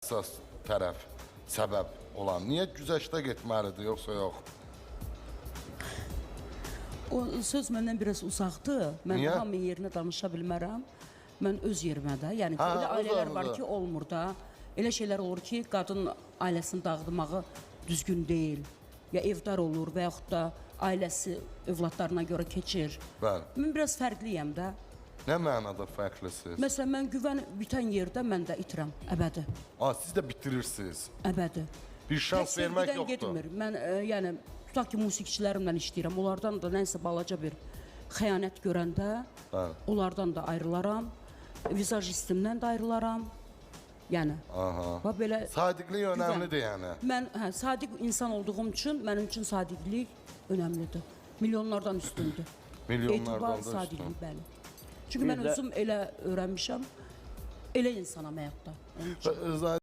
Əsas tərəf, səbəb olan. Niyə güzəştə getməlidir, yoxsa yox? O söz məndən biraz uzaqdır. Mən Niyə? hamının yerinə danışa bilmərəm. Mən öz yerimə də, yəni ki, Ha, elə öz ailələr aranızda. var ki, olmur da. Elə şeylər olur ki, qadın ailəsini dağıtmağı düzgün deyil. Ya evdar olur və yaxud da ailəsi övladlarına görə keçir. Bəli. Mən biraz fərqliyəm də. Nə mənada fərqlisiniz? Məsələn, mən güvən bitən yerdə mən də itirəm, əbədi. Siz də bitirirsiniz. Əbədi. Bir şans Tək vermək sevgidən yoxdur. getmir. Mən yəni tutaq ki, musiqiçilərimlə işləyirəm. Onlardan da nəsə balaca bir xəyanət görəndə Bəli. onlardan da ayrılaram. Vizajistimdən də ayrılaram. Yəni. Bax belə Sadiqlik önəmlidir yəni. mən sadiq insan olduğum üçün mənim üçün sadiqlik önəmlidir. Milyonlardan üstündür. Milyonlardan da Etibar, sadiqlik, üstün. bəli. Çünki mən özüm elə öyrənmişəm. Elə insanam həyatda. Onun üçün.